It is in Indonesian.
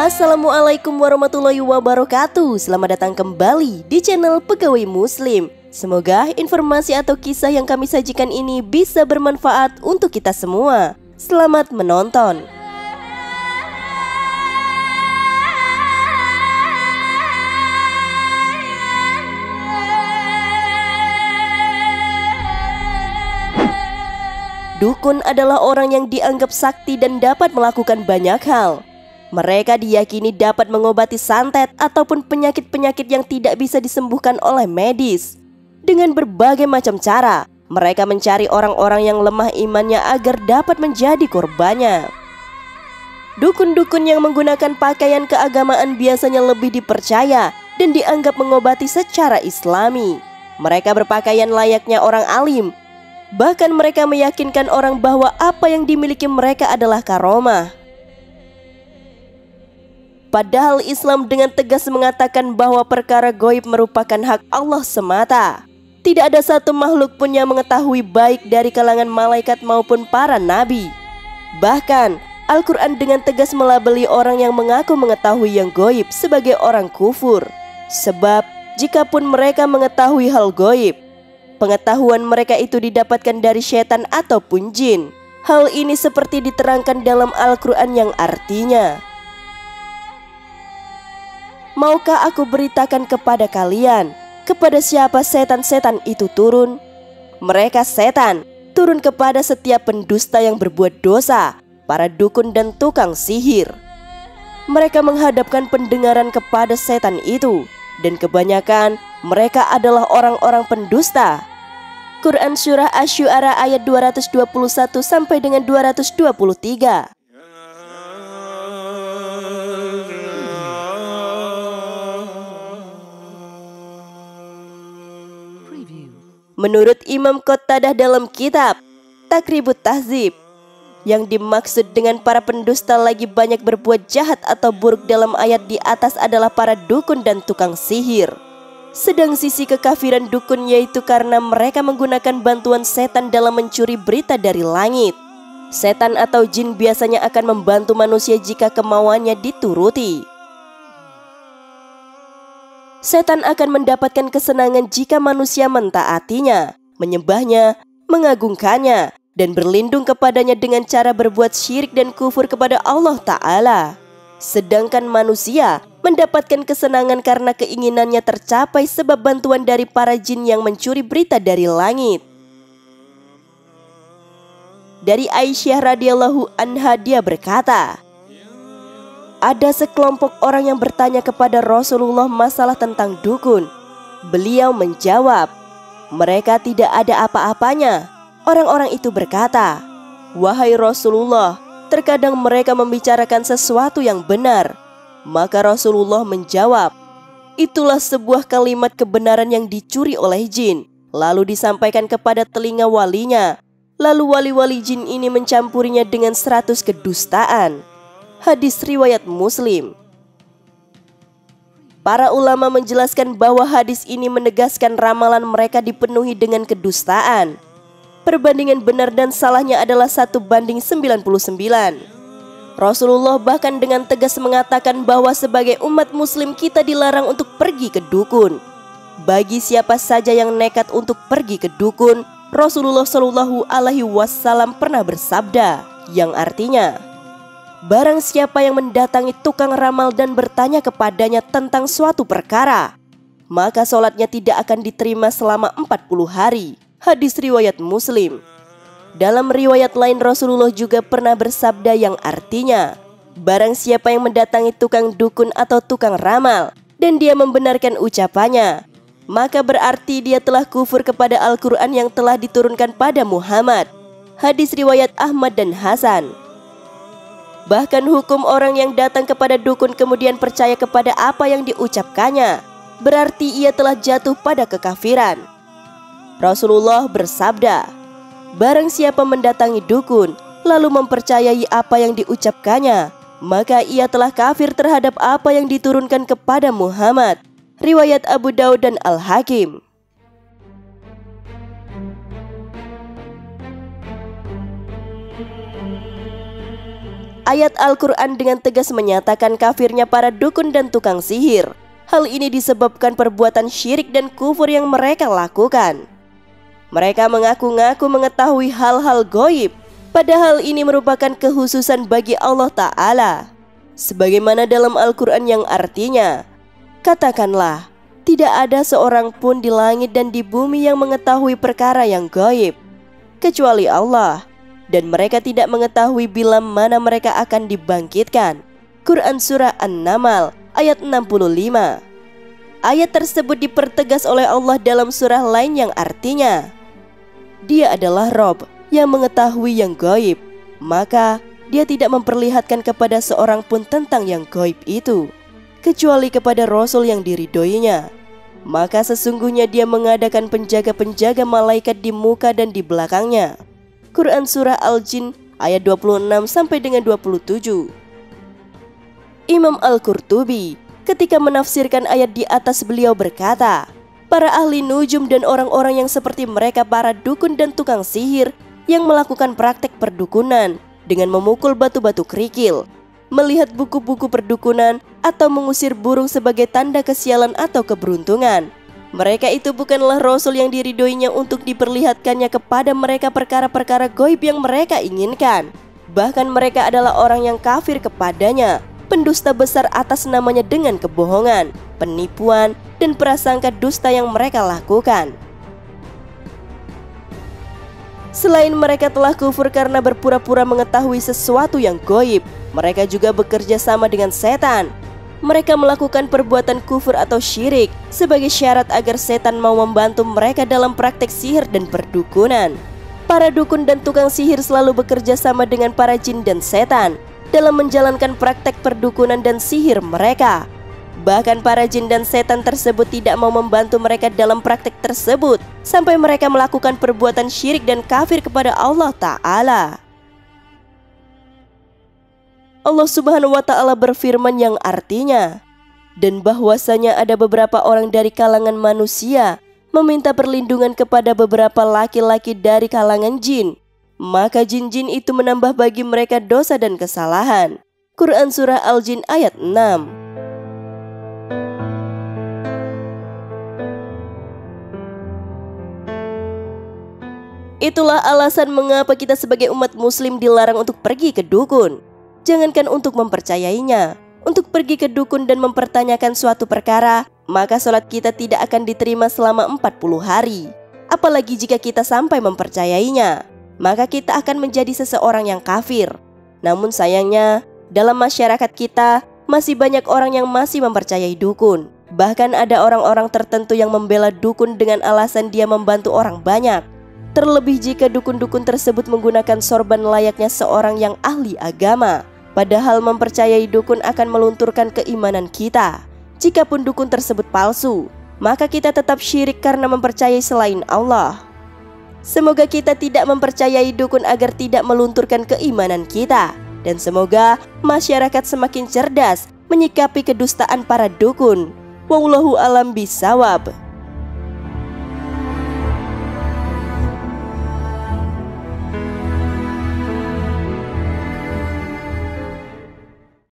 Assalamualaikum warahmatullahi wabarakatuh. Selamat datang kembali di channel Pegawai Muslim. Semoga informasi atau kisah yang kami sajikan ini bisa bermanfaat untuk kita semua. Selamat menonton. Dukun adalah orang yang dianggap sakti dan dapat melakukan banyak hal. Mereka diyakini dapat mengobati santet ataupun penyakit-penyakit yang tidak bisa disembuhkan oleh medis. Dengan berbagai macam cara, mereka mencari orang-orang yang lemah imannya agar dapat menjadi korbannya. Dukun-dukun yang menggunakan pakaian keagamaan biasanya lebih dipercaya dan dianggap mengobati secara Islami. Mereka berpakaian layaknya orang alim. Bahkan mereka meyakinkan orang bahwa apa yang dimiliki mereka adalah karomah. Padahal Islam dengan tegas mengatakan bahwa perkara gaib merupakan hak Allah semata. Tidak ada satu makhluk pun yang mengetahui baik dari kalangan malaikat maupun para nabi. Bahkan Al-Quran dengan tegas melabeli orang yang mengaku mengetahui yang gaib sebagai orang kufur. Sebab jikapun mereka mengetahui hal gaib, pengetahuan mereka itu didapatkan dari setan ataupun jin. Hal ini seperti diterangkan dalam Al-Quran yang artinya, maukah aku beritakan kepada kalian, kepada siapa setan-setan itu turun? Mereka setan, turun kepada setiap pendusta yang berbuat dosa, para dukun dan tukang sihir. Mereka menghadapkan pendengaran kepada setan itu, dan kebanyakan mereka adalah orang-orang pendusta. Quran Surah Asy-Syu'ara ayat 221 sampai dengan 223. Menurut Imam Qatadah dalam kitab Takribut Tahzib, yang dimaksud dengan para pendusta lagi banyak berbuat jahat atau buruk dalam ayat di atas adalah para dukun dan tukang sihir. Sedang sisi kekafiran dukun yaitu karena mereka menggunakan bantuan setan dalam mencuri berita dari langit. Setan atau jin biasanya akan membantu manusia jika kemauannya dituruti. Setan akan mendapatkan kesenangan jika manusia mentaatinya, menyembahnya, mengagungkannya, dan berlindung kepadanya dengan cara berbuat syirik dan kufur kepada Allah Ta'ala. Sedangkan manusia mendapatkan kesenangan karena keinginannya tercapai sebab bantuan dari para jin yang mencuri berita dari langit. Dari Aisyah radhiyallahu anha, dia berkata, ada sekelompok orang yang bertanya kepada Rasulullah masalah tentang dukun. Beliau menjawab, mereka tidak ada apa-apanya. Orang-orang itu berkata, wahai Rasulullah, terkadang mereka membicarakan sesuatu yang benar. Maka Rasulullah menjawab, itulah sebuah kalimat kebenaran yang dicuri oleh jin, lalu disampaikan kepada telinga walinya. Lalu wali-wali jin ini mencampurinya dengan 100 kedustaan. Hadis riwayat Muslim. Para ulama menjelaskan bahwa hadis ini menegaskan ramalan mereka dipenuhi dengan kedustaan. Perbandingan benar dan salahnya adalah 1:99. Rasulullah bahkan dengan tegas mengatakan bahwa sebagai umat muslim kita dilarang untuk pergi ke dukun. Bagi siapa saja yang nekat untuk pergi ke dukun, Rasulullah Shallallahu Alaihi Wasallam pernah bersabda, yang artinya, barang siapa yang mendatangi tukang ramal dan bertanya kepadanya tentang suatu perkara, maka sholatnya tidak akan diterima selama 40 hari. Hadis riwayat Muslim. Dalam riwayat lain Rasulullah juga pernah bersabda yang artinya, barang siapa yang mendatangi tukang dukun atau tukang ramal dan dia membenarkan ucapannya, maka berarti dia telah kufur kepada Al-Quran yang telah diturunkan pada Muhammad. Hadis riwayat Ahmad dan Hasan. Bahkan hukum orang yang datang kepada dukun kemudian percaya kepada apa yang diucapkannya, berarti ia telah jatuh pada kekafiran. Rasulullah bersabda, barang siapa mendatangi dukun lalu mempercayai apa yang diucapkannya, maka ia telah kafir terhadap apa yang diturunkan kepada Muhammad. Riwayat Abu Daud dan Al-Hakim. Ayat Al-Quran dengan tegas menyatakan kafirnya para dukun dan tukang sihir. Hal ini disebabkan perbuatan syirik dan kufur yang mereka lakukan. Mereka mengaku-ngaku mengetahui hal-hal gaib, padahal ini merupakan kekhususan bagi Allah Ta'ala. Sebagaimana dalam Al-Quran yang artinya, katakanlah, tidak ada seorang pun di langit dan di bumi yang mengetahui perkara yang gaib, kecuali Allah. Dan mereka tidak mengetahui bila mana mereka akan dibangkitkan. Quran Surah An-Naml ayat 65. Ayat tersebut dipertegas oleh Allah dalam surah lain yang artinya, Dia adalah Rob yang mengetahui yang gaib, maka Dia tidak memperlihatkan kepada seorang pun tentang yang gaib itu, kecuali kepada Rasul yang diridhoinya. Maka sesungguhnya Dia mengadakan penjaga-penjaga malaikat di muka dan di belakangnya. Quran Surah Al-Jin ayat 26 sampai dengan 27. Imam Al-Qurtubi ketika menafsirkan ayat di atas beliau berkata, para ahli nujum dan orang-orang yang seperti mereka para dukun dan tukang sihir yang melakukan praktek perdukunan dengan memukul batu-batu kerikil, melihat buku-buku perdukunan atau mengusir burung sebagai tanda kesialan atau keberuntungan. Mereka itu bukanlah Rasul yang diridhoinya untuk diperlihatkannya kepada mereka perkara-perkara gaib yang mereka inginkan. Bahkan mereka adalah orang yang kafir kepadanya, pendusta besar atas namanya dengan kebohongan, penipuan, dan prasangka dusta yang mereka lakukan. Selain mereka telah kufur karena berpura-pura mengetahui sesuatu yang gaib, mereka juga bekerja sama dengan setan. Mereka melakukan perbuatan kufur atau syirik sebagai syarat agar setan mau membantu mereka dalam praktek sihir dan perdukunan. Para dukun dan tukang sihir selalu bekerja sama dengan para jin dan setan dalam menjalankan praktek perdukunan dan sihir mereka. Bahkan para jin dan setan tersebut tidak mau membantu mereka dalam praktek tersebut sampai mereka melakukan perbuatan syirik dan kafir kepada Allah Ta'ala. Allah Subhanahu wa Ta'ala berfirman yang artinya, dan bahwasanya ada beberapa orang dari kalangan manusia meminta perlindungan kepada beberapa laki-laki dari kalangan jin, maka jin-jin itu menambah bagi mereka dosa dan kesalahan. Quran Surah Al-Jin ayat 6. Itulah alasan mengapa kita sebagai umat muslim dilarang untuk pergi ke dukun. Jangankan untuk mempercayainya, untuk pergi ke dukun dan mempertanyakan suatu perkara, maka sholat kita tidak akan diterima selama 40 hari. Apalagi jika kita sampai mempercayainya, maka kita akan menjadi seseorang yang kafir. Namun sayangnya, dalam masyarakat kita masih banyak orang yang masih mempercayai dukun. Bahkan ada orang-orang tertentu yang membela dukun dengan alasan dia membantu orang banyak. Terlebih jika dukun-dukun tersebut menggunakan sorban layaknya seorang yang ahli agama. Padahal mempercayai dukun akan melunturkan keimanan kita. Jikapun dukun tersebut palsu, maka kita tetap syirik karena mempercayai selain Allah. Semoga kita tidak mempercayai dukun agar tidak melunturkan keimanan kita. Dan semoga masyarakat semakin cerdas menyikapi kedustaan para dukun. Wallahu a'lam bishawab.